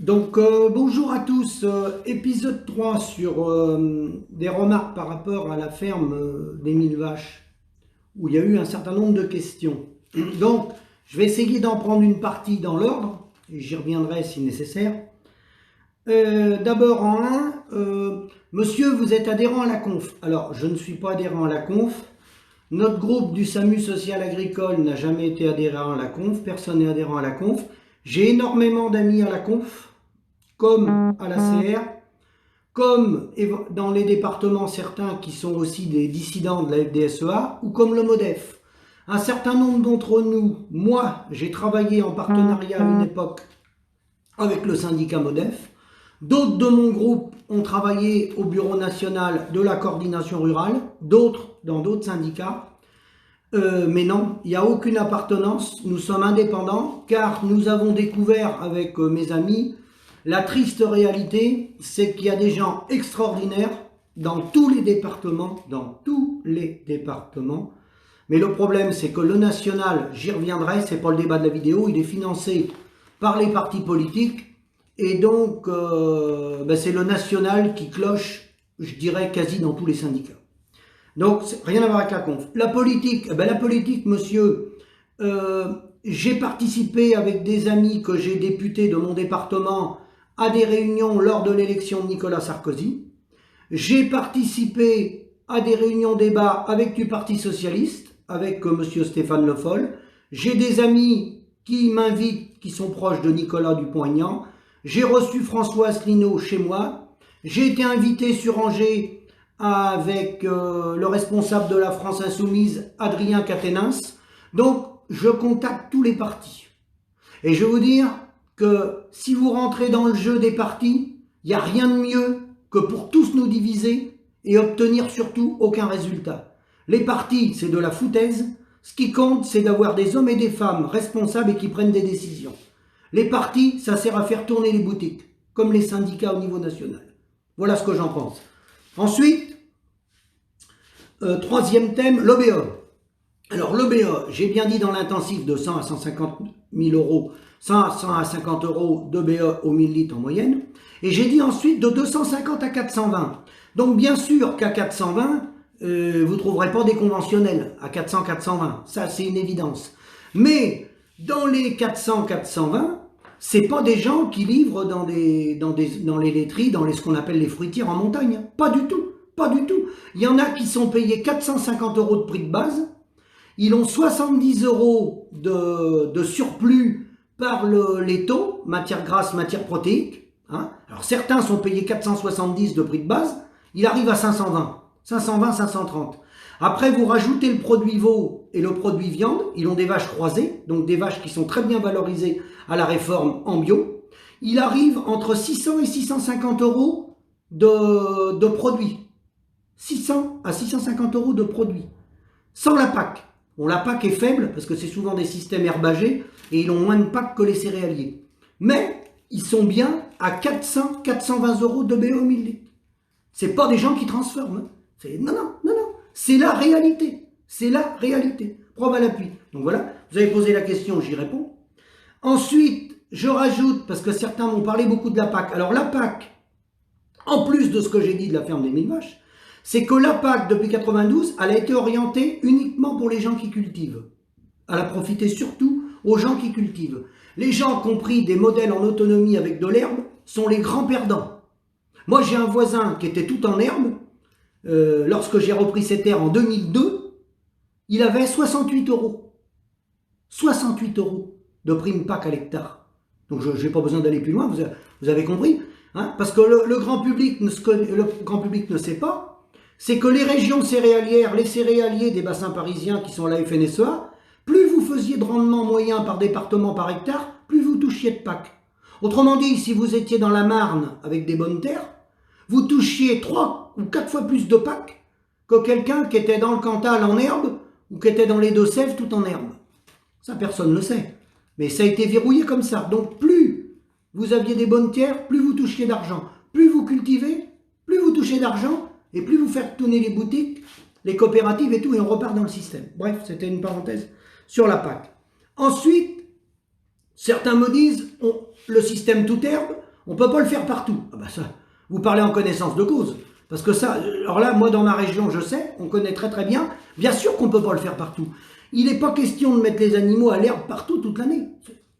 Bonjour à tous, épisode 3 sur des remarques par rapport à la ferme des 1000 vaches, où il y a eu un certain nombre de questions. Donc, je vais essayer d'en prendre une partie dans l'ordre, et j'y reviendrai si nécessaire. D'abord en 1, monsieur, vous êtes adhérent à la conf. Alors, je ne suis pas adhérent à la conf. Notre groupe du SAMU social agricole n'a jamais été adhérent à la conf, personne n'est adhérent à la conf. J'ai énormément d'amis à la conf, comme à la CR, comme dans les départements certains qui sont aussi des dissidents de la FDSEA, ou comme le MODEF. Un certain nombre d'entre nous, moi j'ai travaillé en partenariat à une époque avec le syndicat MODEF, d'autres de mon groupe ont travaillé au bureau national de la coordination rurale, d'autres dans d'autres syndicats. Mais non, il n'y a aucune appartenance, nous sommes indépendants car nous avons découvert avec mes amis la triste réalité, c'est qu'il y a des gens extraordinaires dans tous les départements, mais le problème c'est que le national, j'y reviendrai, c'est pas le débat de la vidéo, il est financé par les partis politiques et donc c'est le national qui cloche, je dirais quasi dans tous les syndicats. Donc, rien à voir avec la conf. La politique, monsieur, j'ai participé avec des amis que j'ai députés de mon département à des réunions lors de l'élection de Nicolas Sarkozy. J'ai participé à des réunions débats avec du Parti Socialiste, avec monsieur Stéphane Le Foll. J'ai des amis qui m'invitent, qui sont proches de Nicolas Dupont-Aignan. J'ai reçu François Asselineau chez moi. J'ai été invité sur Angers avec le responsable de la France Insoumise, Adrien Quatennens. Donc, je contacte tous les partis. Et je vais vous dire que si vous rentrez dans le jeu des partis, il n'y a rien de mieux que pour tous nous diviser et obtenir surtout aucun résultat. Les partis, c'est de la foutaise. Ce qui compte, c'est d'avoir des hommes et des femmes responsables et qui prennent des décisions. Les partis, ça sert à faire tourner les boutiques, comme les syndicats au niveau national. Voilà ce que j'en pense. Ensuite, troisième thème, l'OBE. Alors l'OBE, j'ai bien dit dans l'intensif de 100 à 150 000 euros, 100 à 50 euros d'OBE au 1000 litres en moyenne. Et j'ai dit ensuite de 250 à 420. Donc bien sûr qu'à 420, vous ne trouverez pas des conventionnels à 400-420. Ça, c'est une évidence. Mais dans les 400-420, c'est pas des gens qui livrent dans les laiteries, dans ce qu'on appelle les fruitières en montagne. Pas du tout. Pas du tout. Il y en a qui sont payés 450 euros de prix de base. Ils ont 70 euros de surplus par les taux, matière grasse, matière protéique. Hein. Alors certains sont payés 470 de prix de base. Il arrive à 520, 530. Après, vous rajoutez le produit veau et le produit viande. Ils ont des vaches croisées, donc des vaches qui sont très bien valorisées à la réforme en bio. Il arrive entre 600 et 650 euros de produits. 600 à 650 euros de produits. Sans la PAC. Bon, la PAC est faible parce que c'est souvent des systèmes herbagés et ils ont moins de PAC que les céréaliers. Mais ils sont bien à 400-420 euros de BE au 1000 litres. C'est pas des gens qui transforment. Hein. Non. C'est la réalité. C'est la réalité. Preuve à l'appui. Donc voilà, vous avez posé la question, j'y réponds. Ensuite, je rajoute, parce que certains m'ont parlé beaucoup de la PAC. Alors la PAC, en plus de ce que j'ai dit de la ferme des 1000 vaches, c'est que la PAC, depuis 92, elle a été orientée uniquement pour les gens qui cultivent. Elle a profité surtout aux gens qui cultivent. Les gens qui ont pris des modèles en autonomie avec de l'herbe sont les grands perdants. Moi, j'ai un voisin qui était tout en herbe. Lorsque j'ai repris ces terres en 2002, il avait 68 euros. 68 euros de prime PAC à l'hectare. Donc, je n'ai pas besoin d'aller plus loin, vous avez compris. Hein, parce que le grand public ne sait pas. C'est que les régions céréalières, les céréaliers des bassins parisiens qui sont à la FNSEA, plus vous faisiez de rendement moyen par département par hectare, plus vous touchiez de PAC. Autrement dit, si vous étiez dans la Marne avec des bonnes terres, vous touchiez 3 ou 4 fois plus de PAC que quelqu'un qui était dans le Cantal en herbe ou qui était dans les Deux-Sèvres tout en herbe. Ça, personne ne le sait. Mais ça a été verrouillé comme ça. Donc plus vous aviez des bonnes terres, plus vous touchiez d'argent. Plus vous cultivez, plus vous touchez d'argent. Et plus vous faites tourner les boutiques, les coopératives et tout, et on repart dans le système. Bref, c'était une parenthèse sur la PAC. Ensuite, certains me disent, le système toute herbe, On ne peut pas le faire partout. Ah bah ça, vous parlez en connaissance de cause. Parce que ça, alors là, moi dans ma région, je sais, on connaît très très bien. Bien sûr qu'on ne peut pas le faire partout. Il n'est pas question de mettre les animaux à l'herbe partout toute l'année.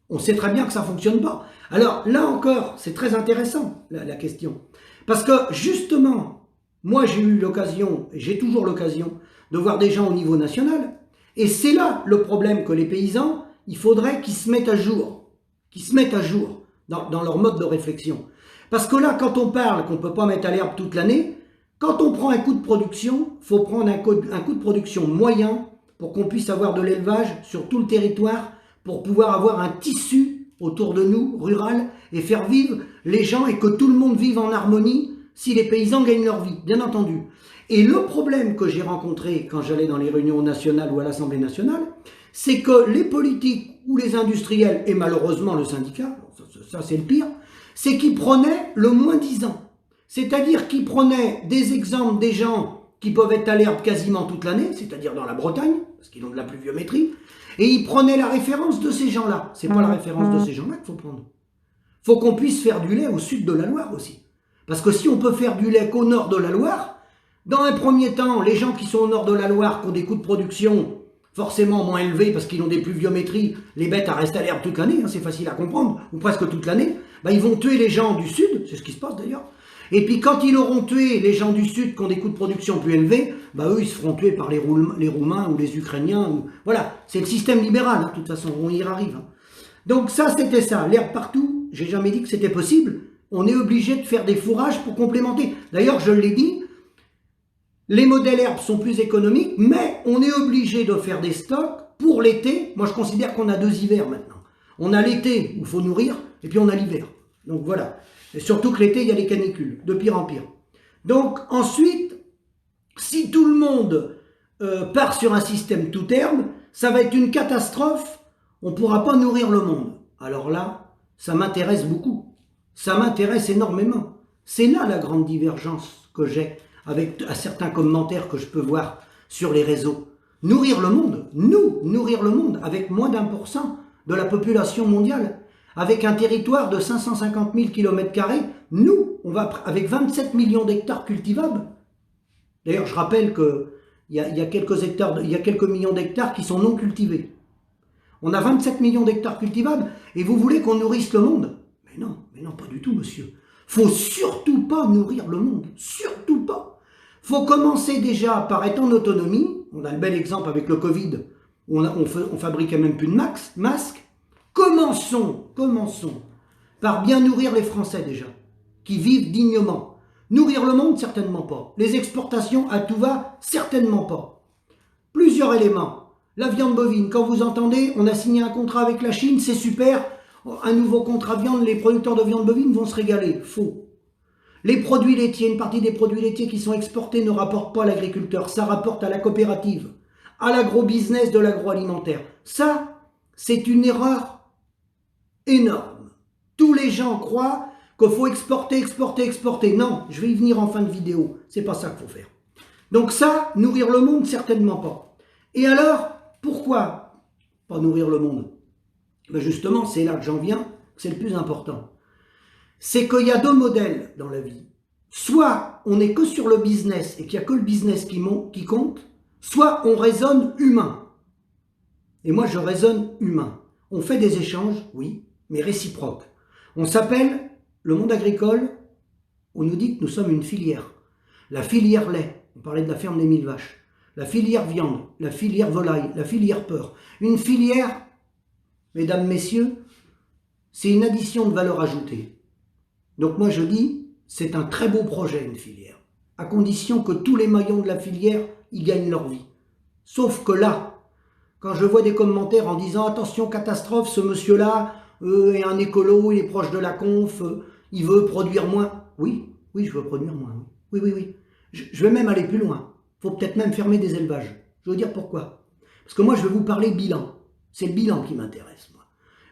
On sait très bien que ça ne fonctionne pas. Alors là encore, c'est très intéressant la question. Parce que justement, moi j'ai eu l'occasion, et j'ai toujours l'occasion, de voir des gens au niveau national. Et c'est là le problème que les paysans, il faudrait qu'ils se mettent à jour. Qu'ils se mettent à jour dans leur mode de réflexion. Parce que là, quand on parle qu'on ne peut pas mettre à l'herbe toute l'année, quand on prend un coût de production, il faut prendre un coût de production moyen pour qu'on puisse avoir de l'élevage sur tout le territoire, pour pouvoir avoir un tissu autour de nous, rural, et faire vivre les gens et que tout le monde vive en harmonie si les paysans gagnent leur vie, bien entendu. Et le problème que j'ai rencontré quand j'allais dans les réunions nationales ou à l'Assemblée nationale, c'est que les politiques ou les industriels, et malheureusement le syndicat, ça c'est le pire, c'est qu'ils prenaient le moins-disant. C'est-à-dire qu'ils prenaient des exemples des gens qui peuvent être à l'herbe quasiment toute l'année, c'est-à-dire dans la Bretagne, parce qu'ils ont de la pluviométrie, et ils prenaient la référence de ces gens-là. C'est pas la référence de ces gens-là qu'il faut prendre. Il faut qu'on puisse faire du lait au sud de la Loire aussi. Parce que si on peut faire du lait qu'au nord de la Loire, dans un premier temps, les gens qui sont au nord de la Loire, qui ont des coûts de production forcément moins élevés parce qu'ils ont des pluviométries, les bêtes restent à l'herbe toute l'année, hein, c'est facile à comprendre, ou presque toute l'année, bah, ils vont tuer les gens du sud, c'est ce qui se passe d'ailleurs. Et puis quand ils auront tué les gens du sud qui ont des coûts de production plus élevés, bah, eux ils se feront tuer par les Roumains ou les Ukrainiens. Voilà, c'est le système libéral, hein, de toute façon, on y arrive. Hein. Donc ça c'était ça, l'herbe partout, j'ai jamais dit que c'était possible, on est obligé de faire des fourrages pour complémenter. D'ailleurs je l'ai dit, les modèles herbes sont plus économiques, mais on est obligé de faire des stocks pour l'été. Moi, je considère qu'on a 2 hivers maintenant. On a l'été où il faut nourrir, et puis on a l'hiver. Donc voilà. Et surtout que l'été, il y a les canicules, de pire en pire. Donc ensuite, si tout le monde part sur un système tout terme, ça va être une catastrophe. On ne pourra pas nourrir le monde. Alors là, ça m'intéresse beaucoup. Ça m'intéresse énormément. C'est là la grande divergence que j'ai avec certains commentaires que je peux voir sur les réseaux. Nourrir le monde, nous, nourrir le monde avec moins d'1% de la population mondiale, avec un territoire de 550 000 km², nous, on va avec 27 millions d'hectares cultivables. D'ailleurs, je rappelle qu'il y a quelques millions d'hectares qui sont non cultivés. On a 27 millions d'hectares cultivables et vous voulez qu'on nourrisse le monde? Mais non, pas du tout, monsieur. Faut surtout pas nourrir le monde, surtout pas. Faut commencer déjà par être en autonomie. On a le bel exemple avec le Covid, où on fabriquait même plus de masques. Commençons par bien nourrir les Français déjà, qui vivent dignement. Nourrir le monde, certainement pas. Les exportations à tout va, certainement pas. Plusieurs éléments. La viande bovine, quand vous entendez, on a signé un contrat avec la Chine, c'est super, un nouveau contrat de viande, les producteurs de viande bovine vont se régaler. Faux. Les produits laitiers, une partie des produits laitiers qui sont exportés ne rapportent pas à l'agriculteur, ça rapporte à la coopérative, à l'agro-business de l'agroalimentaire. Ça, c'est une erreur énorme. Tous les gens croient qu'il faut exporter. Non, je vais y venir en fin de vidéo, c'est pas ça qu'il faut faire. Donc ça, nourrir le monde, certainement pas. Et alors, pourquoi pas nourrir le monde? Ben justement, c'est là que j'en viens, c'est le plus important. C'est qu'il y a 2 modèles dans la vie. Soit on n'est que sur le business et qu'il n'y a que le business qui compte, soit on raisonne humain. Et moi, je raisonne humain. On fait des échanges, oui, mais réciproques. On s'appelle le monde agricole, on nous dit que nous sommes une filière. La filière lait, on parlait de la ferme des 1000 vaches. La filière viande, la filière volaille, la filière porc. Une filière, mesdames, messieurs, c'est une addition de valeur ajoutée. Donc moi je dis, c'est un très beau projet une filière, à condition que tous les maillons de la filière y gagnent leur vie. Sauf que là, quand je vois des commentaires en disant « Attention, catastrophe, ce monsieur-là est un écolo, il est proche de la conf, il veut produire moins. » Oui, je veux produire moins. Oui. Je vais même aller plus loin. Il faut peut-être même fermer des élevages. Je veux dire pourquoi. Parce que moi je vais vous parler bilan. C'est le bilan qui m'intéresse, moi.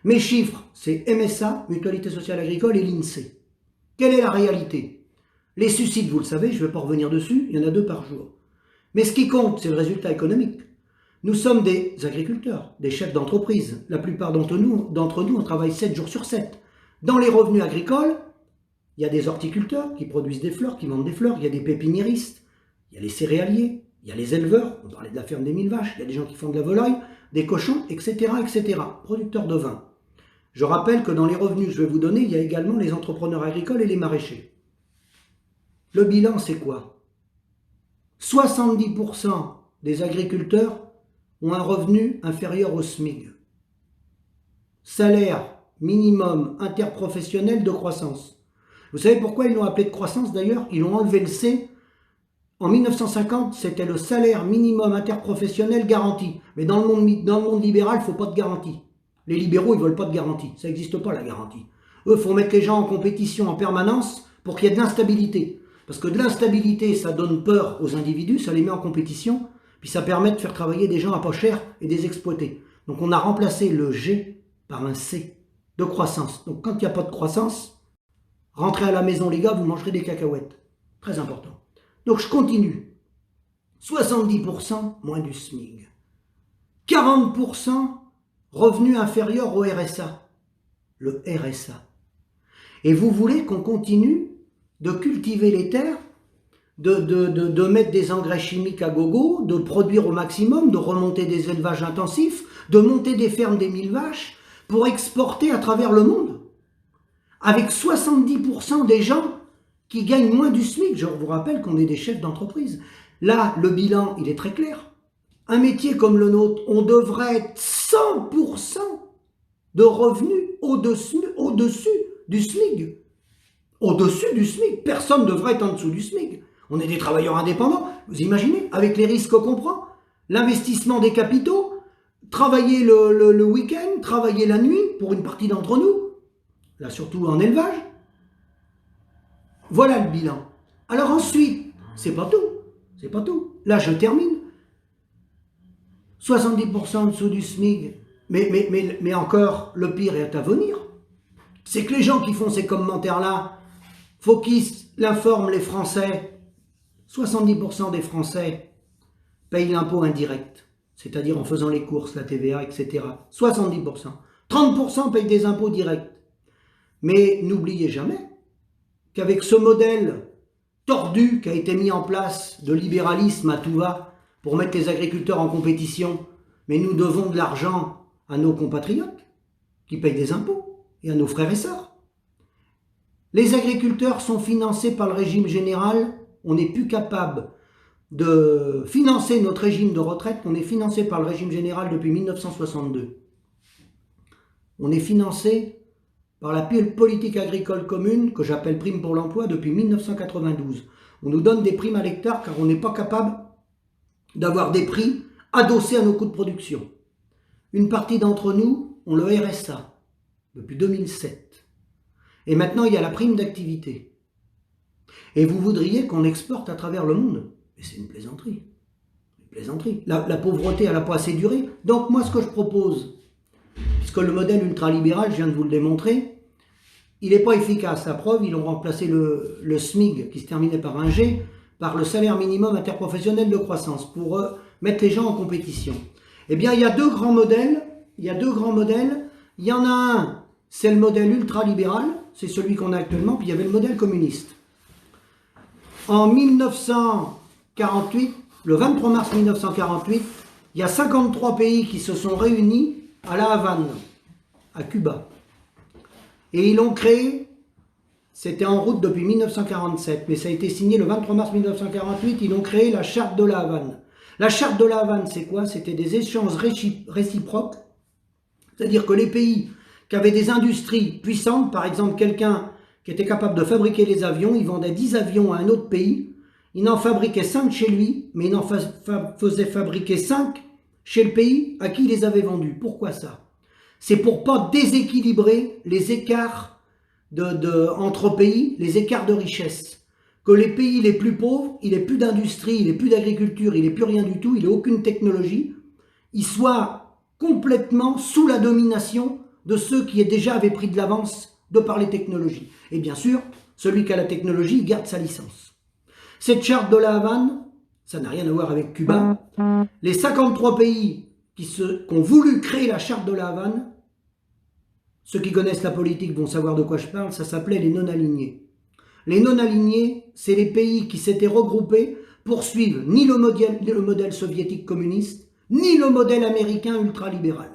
Mes chiffres, c'est MSA, Mutualité Sociale Agricole, et l'INSEE. Quelle est la réalité? Les suicides, vous le savez, je ne vais pas revenir dessus, il y en a 2 par jour. Mais ce qui compte, c'est le résultat économique. Nous sommes des agriculteurs, des chefs d'entreprise. La plupart d'entre nous, on travaille 7 jours sur 7. Dans les revenus agricoles, il y a des horticulteurs qui produisent des fleurs, qui vendent des fleurs, il y a des pépiniéristes, il y a les céréaliers, il y a les éleveurs, on parlait de la ferme des 1000 vaches, il y a des gens qui font de la volaille, des cochons, etc., etc., producteurs de vin. Je rappelle que dans les revenus que je vais vous donner, il y a également les entrepreneurs agricoles et les maraîchers. Le bilan, c'est quoi? 70% des agriculteurs ont un revenu inférieur au SMIC. Salaire minimum interprofessionnel de croissance. Vous savez pourquoi ils l'ont appelé de croissance d'ailleurs? Ils ont enlevé le C. En 1950, c'était le salaire minimum interprofessionnel garanti. Mais dans le monde libéral, il ne faut pas de garantie. Les libéraux, ils ne veulent pas de garantie. Ça n'existe pas, la garantie. Eux, il faut mettre les gens en compétition en permanence pour qu'il y ait de l'instabilité. Parce que de l'instabilité, ça donne peur aux individus, ça les met en compétition, puis ça permet de faire travailler des gens à pas cher et des exploiter. Donc on a remplacé le G par un C de croissance. Donc quand il n'y a pas de croissance, rentrez à la maison les gars, vous mangerez des cacahuètes. Très important. Donc je continue. 70% moins du SMIC. 40% revenus inférieurs au RSA. Le RSA. Et vous voulez qu'on continue de cultiver les terres, de mettre des engrais chimiques à gogo, de produire au maximum, de remonter des élevages intensifs, de monter des fermes des 1000 vaches pour exporter à travers le monde. Avec 70% des gens qui gagnent moins du SMIC. Je vous rappelle qu'on est des chefs d'entreprise. Là, le bilan, il est très clair. Un métier comme le nôtre, on devrait être 100% de revenus au-dessus du SMIC. Au-dessus du SMIC. Personne ne devrait être en dessous du SMIC. On est des travailleurs indépendants. Vous imaginez, avec les risques qu'on prend, l'investissement des capitaux, travailler le week-end, travailler la nuit pour une partie d'entre nous, là surtout en élevage. Voilà le bilan. Alors ensuite, c'est pas tout. C'est pas tout. Là, je termine. 70% en dessous du SMIC. Mais encore, le pire est à venir. C'est que les gens qui font ces commentaires-là, faut qu'ils informent les Français. 70% des Français payent l'impôt indirect, c'est-à-dire en faisant les courses, la TVA, etc. 70%. 30% payent des impôts directs. Mais n'oubliez jamais qu'avec ce modèle tordu qui a été mis en place de libéralisme à tout va pour mettre les agriculteurs en compétition, mais nous devons de l'argent à nos compatriotes qui payent des impôts et à nos frères et sœurs. Les agriculteurs sont financés par le régime général. On n'est plus capable de financer notre régime de retraite. On est financé par le régime général depuis 1962. On est financé par la politique agricole commune, que j'appelle prime pour l'emploi, depuis 1992. On nous donne des primes à l'hectare car on n'est pas capable d'avoir des prix adossés à nos coûts de production. Une partie d'entre nous ont le RSA depuis 2007. Et maintenant, il y a la prime d'activité. Et vous voudriez qu'on exporte à travers le monde. Mais c'est une plaisanterie. Une plaisanterie. La pauvreté, elle n'a pas assez duré. Donc moi, ce que je propose, puisque le modèle ultralibéral, je viens de vous le démontrer, il n'est pas efficace. La preuve, ils ont remplacé le SMIC, qui se terminait par un G, par le salaire minimum interprofessionnel de croissance, pour mettre les gens en compétition. Eh bien, il y a deux grands modèles. Il y a deux grands modèles. Il y en a un, c'est le modèle ultralibéral, c'est celui qu'on a actuellement, puis il y avait le modèle communiste. En 1948, le 23 mars 1948, il y a 53 pays qui se sont réunis à La Havane, à Cuba. Et ils l'ont créé, c'était en route depuis 1947, mais ça a été signé le 23 mars 1948, ils ont créé la Charte de La Havane. La Charte de La Havane, c'est quoi? C'était des échanges réciproques, c'est-à-dire que les pays qui avaient des industries puissantes, par exemple quelqu'un qui était capable de fabriquer les avions, il vendait 10 avions à un autre pays, il en fabriquait 5 chez lui, mais il en faisait fabriquer 5 chez le pays à qui il les avait vendus. Pourquoi ça? C'est pour ne pas déséquilibrer les écarts entre pays, les écarts de richesse. Que les pays les plus pauvres, il n'ait plus d'industrie, il n'ait plus d'agriculture, il n'ait plus rien du tout, il n'ait aucune technologie, il soit complètement sous la domination de ceux qui déjà avaient pris de l'avance de par les technologies. Et bien sûr, celui qui a la technologie garde sa licence. Cette charte de La Havane, ça n'a rien à voir avec Cuba. Les 53 pays qui ont voulu créer la charte de La Havane, ceux qui connaissent la politique vont savoir de quoi je parle, ça s'appelait les non-alignés. Les non-alignés, c'est les pays qui s'étaient regroupés pour suivre ni le modèle soviétique communiste, ni le modèle américain ultralibéral.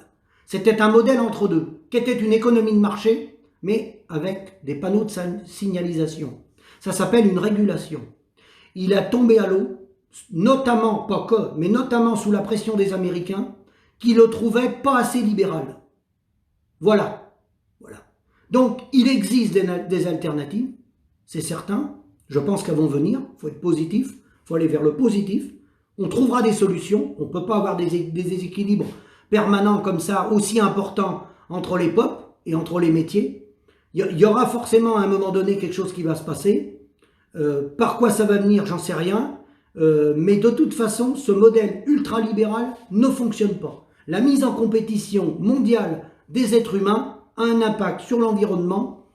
C'était un modèle entre deux, qui était une économie de marché, mais avec des panneaux de signalisation. Ça s'appelle une régulation. Il a tombé à l'eau, notamment, pas que, mais notamment sous la pression des Américains, qui le trouvaient pas assez libéral. Voilà. Voilà. Donc, il existe des alternatives, c'est certain. Je pense qu'elles vont venir. Il faut être positif, il faut aller vers le positif. On trouvera des solutions. On ne peut pas avoir des déséquilibres permanents comme ça, aussi importants entre les peuples et entre les métiers. Il y aura forcément à un moment donné quelque chose qui va se passer. Par quoi ça va venir, j'en sais rien. Mais de toute façon, ce modèle ultralibéral ne fonctionne pas. La mise en compétition mondiale des êtres humains a un impact sur l'environnement,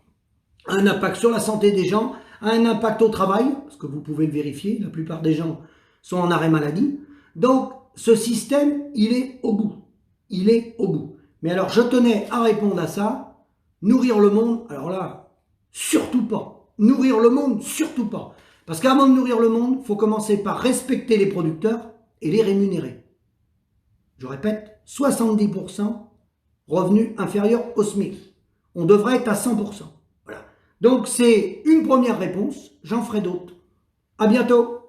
a un impact sur la santé des gens, a un impact au travail, parce que vous pouvez le vérifier, la plupart des gens sont en arrêt maladie. Donc, ce système, il est au bout. Il est au bout. Mais alors, je tenais à répondre à ça. Nourrir le monde, alors là, surtout pas. Nourrir le monde, surtout pas. Parce qu'avant de nourrir le monde, il faut commencer par respecter les producteurs et les rémunérer. Je répète, 70% revenus inférieurs au SMIC. On devrait être à 100%. Voilà. Donc c'est une première réponse, j'en ferai d'autres. À bientôt.